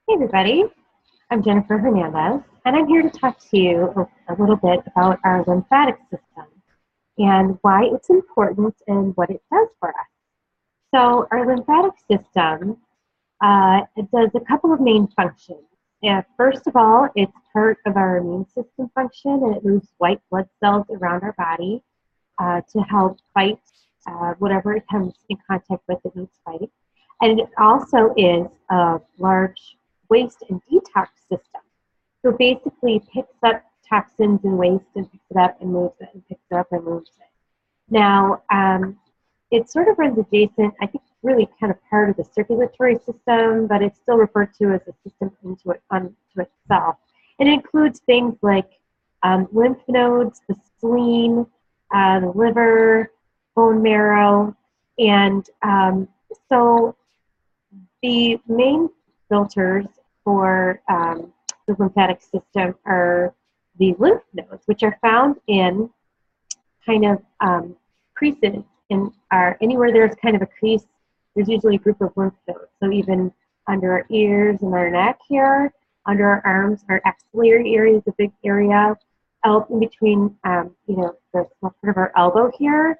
Hey everybody, I'm Jennifer Hernandez, and I'm here to talk to you a little bit about our lymphatic system and why it's important and what it does for us. So our lymphatic system it does a couple of main functions. First of all, it's part of our immune system function, and it moves white blood cells around our body to help fight whatever it comes in contact with that needs fighting. And it also is a large waste and detox system. So basically it picks up toxins and waste and picks it up and moves it and picks it up and moves it. Now, it sort of runs adjacent, I think it's really kind of part of the circulatory system, but it's still referred to as a system unto itself. And it includes things like lymph nodes, the spleen, the liver, bone marrow, and so the main filters for the lymphatic system are the lymph nodes, which are found in kind of creases in anywhere there's kind of a crease, there's usually a group of lymph nodes. So even under our ears and our neck here, under our arms, our axillary area is a big area. Out in between, the small part of our elbow here,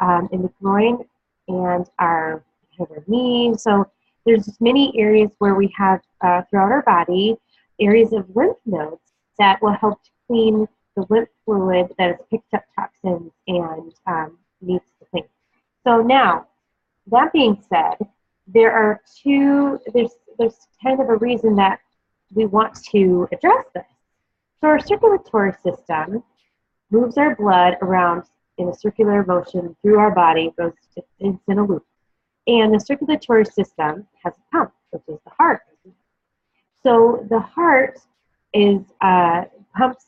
in the groin, and our knees. So there's just many areas where we have throughout our body areas of lymph nodes that will help to clean the lymph fluid that has picked up toxins and needs to clean. So now, that being said, there's kind of a reason that we want to address this. So our circulatory system moves our blood around in a circular motion through our body, it's in a loop. And the circulatory system has a pump, which is the heart. So the heart pumps,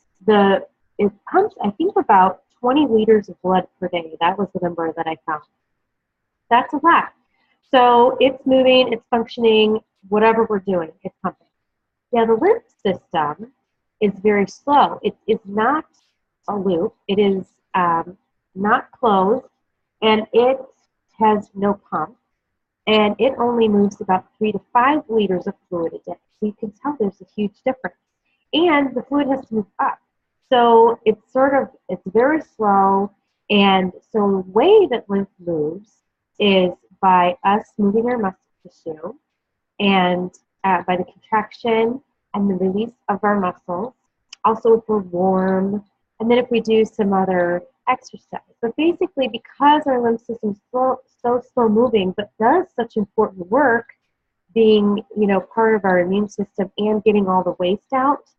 I think, about 20 liters of blood per day. That was the number that I found. That's a lot. So it's moving, it's functioning, whatever we're doing, it's pumping. Now the lymph system is very slow. It is not a loop. It is not closed, and it has no pump. And it only moves about 3 to 5 liters of fluid a day. So you can tell there's a huge difference. And the fluid has to move up. So it's very slow. And so the way that lymph moves is by us moving our muscle tissue and by the contraction and the release of our muscles. Also if we're warm, and then if we do some other exercise. But basically, because our lymph system is so slow moving, but does such important work, being part of our immune system and getting all the waste out,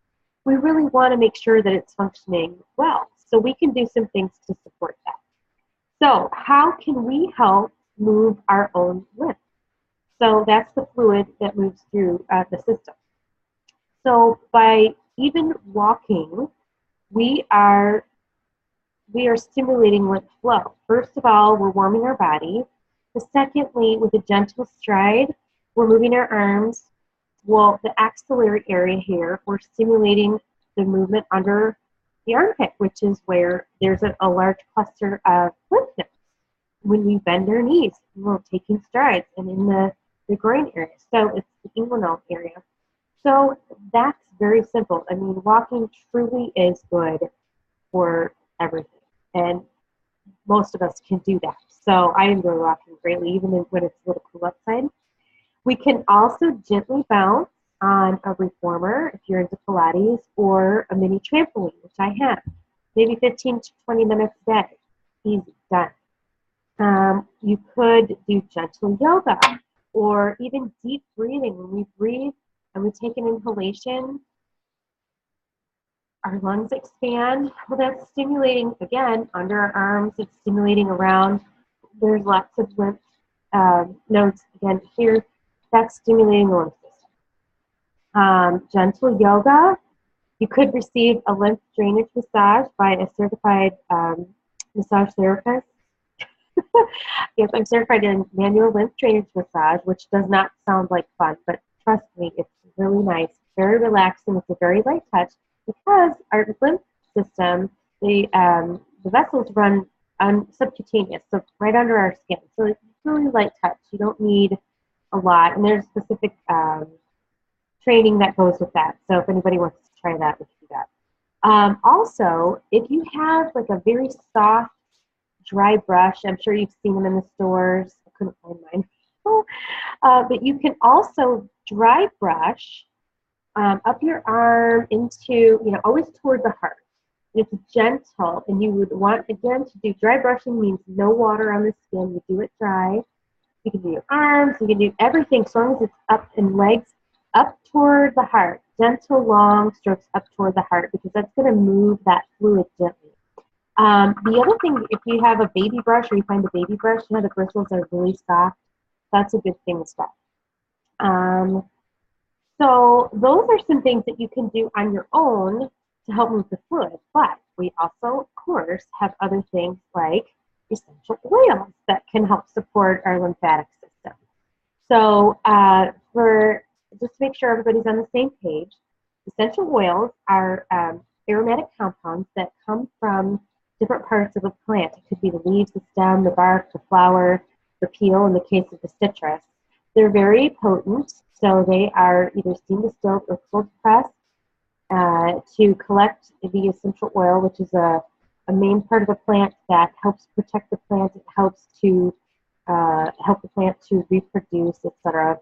we really want to make sure that it's functioning well. So we can do some things to support that. So how can we help move our own lymph? So that's the fluid that moves through the system. So by even walking, we are stimulating lymph flow. First of all, we're warming our body. Secondly, with a gentle stride, we're moving our arms. Well, the axillary area here, we're stimulating the movement under the armpit, which is where there's a large cluster of lymph nodes. When we bend our knees, we're taking strides, and in the groin area. So it's the inguinal area. So that's very simple. I mean, walking truly is good for everything. And most of us can do that. So I enjoy walking greatly, even when it's a little cool outside. We can also gently bounce on a reformer if you're into Pilates, or a mini trampoline, which I have. Maybe 15 to 20 minutes a day. Easy, done. You could do gentle yoga, or even deep breathing. When we breathe and we take an inhalation, our lungs expand. Well, that's stimulating, again, under our arms. It's stimulating around. There's lots of lymph nodes, again, here. That's stimulating the lymph system. Gentle yoga. You could receive a lymph drainage massage by a certified massage therapist. Yes, I'm certified in manual lymph drainage massage, which does not sound like fun, but trust me, it's really nice, very relaxing. It's a very light touch because our lymph system, the vessels run subcutaneous, so right under our skin. So it's really light touch. You don't need a lot, and there's specific training that goes with that. So if anybody wants to try that, we can do that. Also, if you have like a very soft, dry brush, I'm sure you've seen them in the stores. I couldn't find mine. But you can also dry brush up your arm into, always toward the heart. It's gentle, and you would want, again, to do dry brushing means no water on the skin. You do it dry. You can do your arms, you can do everything, as long as it's up and legs up toward the heart. Gentle, long strokes up toward the heart, because that's going to move that fluid gently. The other thing, if you have a baby brush or you find a baby brush, the bristles are really soft, that's a good thing as well. So those are some things that you can do on your own to help move the fluid. But we also, of course, have other things like essential oils that can help support our lymphatic system. So just to make sure everybody's on the same page, essential oils are aromatic compounds that come from different parts of a plant. It could be the leaves, the stem, the bark, the flower, the peel in the case of the citrus. They're very potent, so they are either steam distilled or cold pressed to collect the essential oil, which is a main part of the plant that helps protect the plant. It helps to help the plant to reproduce, etc.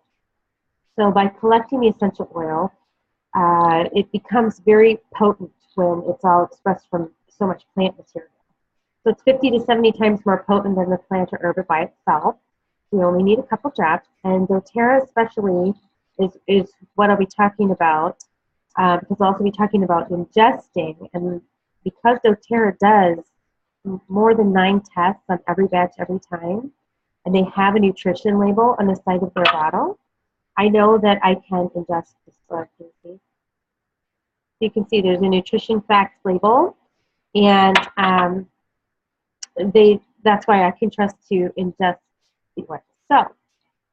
So by collecting the essential oil, it becomes very potent when it's all expressed from so much plant material. So it's 50 to 70 times more potent than the plant or herb by itself. We only need a couple drops, and doTERRA especially is what I'll be talking about, because I'll also be talking about ingesting. And because doTERRA does more than 9 tests on every batch every time, and they have a nutrition label on the side of their bottle, I know that I can ingest this. So you can see there's a nutrition facts label, and that's why I can trust to ingest the oil. So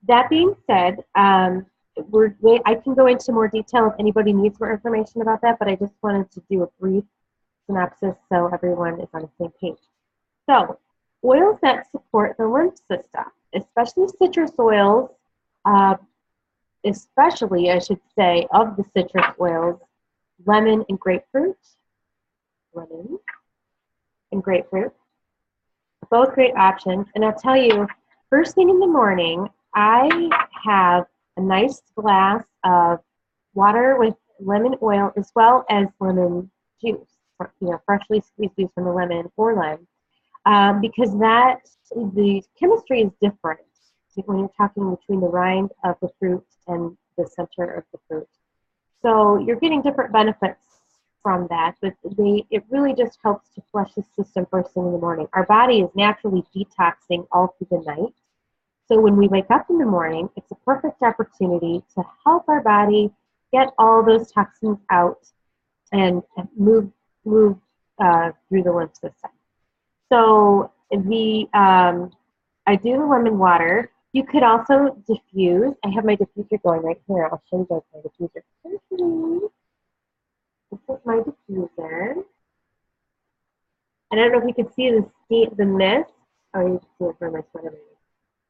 that being said, I can go into more detail if anybody needs more information about that, but I just wanted to do a brief synopsis so everyone is on the same page. So oils that support the lymph system, especially citrus oils, especially, I should say, of the citrus oils, lemon and grapefruit. Lemon and grapefruit. Both great options. And I'll tell you, first thing in the morning, I have a nice glass of water with lemon oil as well as lemon juice, freshly squeezed juice from the lemon or lime, because the chemistry is different when you're talking between the rind of the fruit and the center of the fruit. So you're getting different benefits from that, but it really just helps to flush the system first thing in the morning. Our body is naturally detoxing all through the night. So when we wake up in the morning, it's a perfect opportunity to help our body get all those toxins out and move through the lymph system. So I do the lemon water. You could also diffuse. I have my diffuser going right here. I'll show you guys my diffuser. This is my diffuser. I don't know if you can see the mist. Oh, you can see it from my sweater.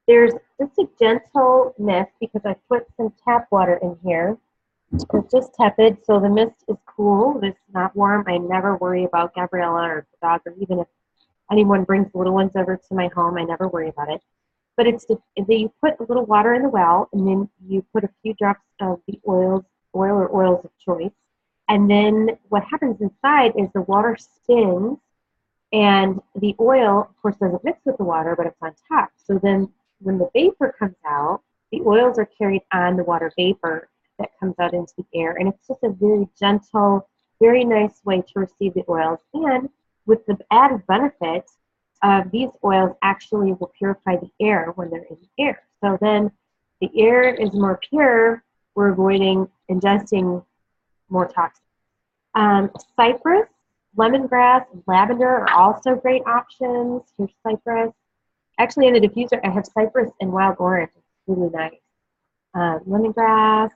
There's just a gentle mist because I put some tap water in here. It's just tepid, so the mist is cool. It's not warm. I never worry about Gabriella or the dog, or even if anyone brings little ones over to my home, I never worry about it. But you put a little water in the well, and then you put a few drops of the oil or oils of choice. And then what happens inside is the water spins, and the oil, of course, doesn't mix with the water, but it's on top. So then when the vapor comes out, the oils are carried on the water vapor that comes out into the air. And it's just a very gentle, very nice way to receive the oils. And with the added benefit of these oils actually will purify the air when they're in the air. So then the air is more pure, we're avoiding ingesting more toxins. Cypress, lemongrass, and lavender are also great options. Here's cypress. Actually, in the diffuser, I have cypress and wild orange. It's really nice. Lemongrass.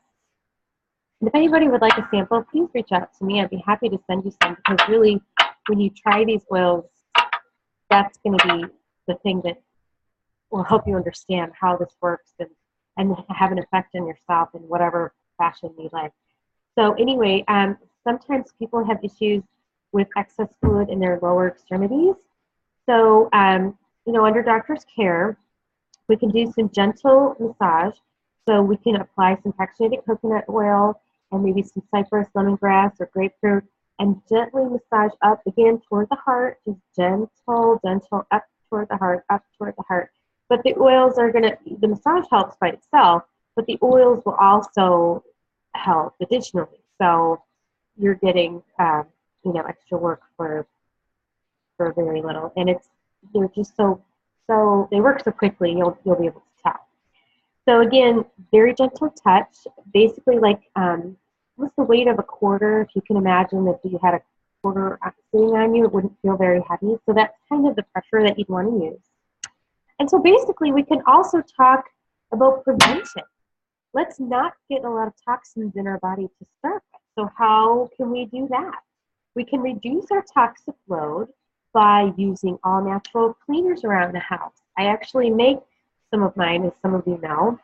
And if anybody would like a sample, please reach out to me. I'd be happy to send you some, because really, when you try these oils, that's going to be the thing that will help you understand how this works and have an effect on yourself in whatever fashion you like. So anyway, sometimes people have issues with excess fluid in their lower extremities. So, under doctor's care, we can do some gentle massage. So we can apply some fractionated coconut oil and maybe some cypress, lemongrass, or grapefruit, and gently massage up again toward the heart, just gentle, gentle, up toward the heart, up toward the heart. But the oils are the massage helps by itself, but the oils will also help additionally. So you're getting, extra work for very little, and they're just so they work so quickly. You'll be able to tell. So again, very gentle touch, basically like what's the weight of a quarter? If you can imagine if you had a quarter sitting on you, it wouldn't feel very heavy. So that's kind of the pressure that you'd want to use. And so basically, we can also talk about prevention. Let's not get a lot of toxins in our body to start with. So how can we do that? We can reduce our toxic load by using all natural cleaners around the house. I actually make some of mine, as some of you know,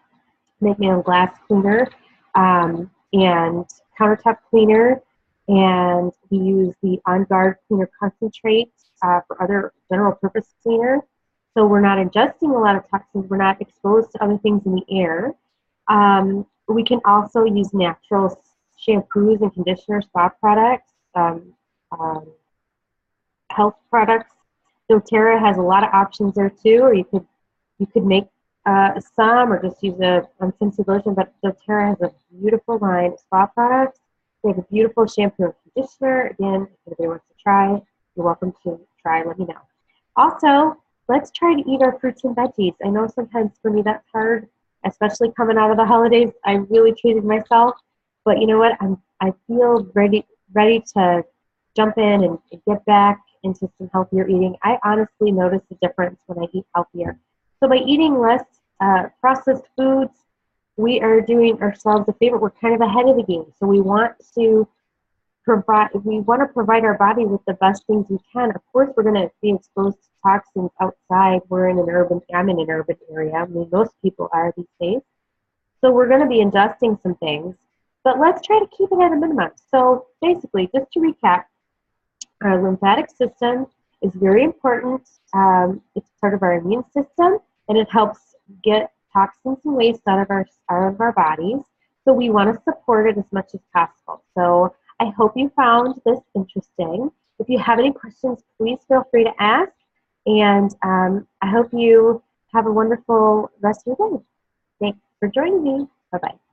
make my own glass cleaner and countertop cleaner, and we use the On Guard cleaner concentrate for other general purpose cleaner. So we're not ingesting a lot of toxins, we're not exposed to other things in the air. We can also use natural shampoos and conditioners, spa products, health products. doTERRA has a lot of options there too, or you could make some or just use a unscented lotion, but doTERRA has a beautiful line of spa products. They have a beautiful shampoo and conditioner. Again, if anybody wants to try, you're welcome to try, let me know. Also, let's try to eat our fruits and veggies. I know sometimes for me that's hard, especially coming out of the holidays. I really treated myself, but you know what? I feel ready to jump in and get back into some healthier eating. I honestly notice a difference when I eat healthier. So by eating less processed foods, we are doing ourselves a favor. We're kind of ahead of the game. So we want to provide our body with the best things we can. Of course, we're going to be exposed to toxins outside. I'm in an urban area. I mean, most people are these days. So we're going to be ingesting some things, but let's try to keep it at a minimum. So basically, just to recap, our lymphatic system is very important. It's part of our immune system, and it helps get toxins and waste out of our bodies. So we want to support it as much as possible. So I hope you found this interesting. If you have any questions, please feel free to ask. And I hope you have a wonderful rest of your day. Thanks for joining me. Bye-bye.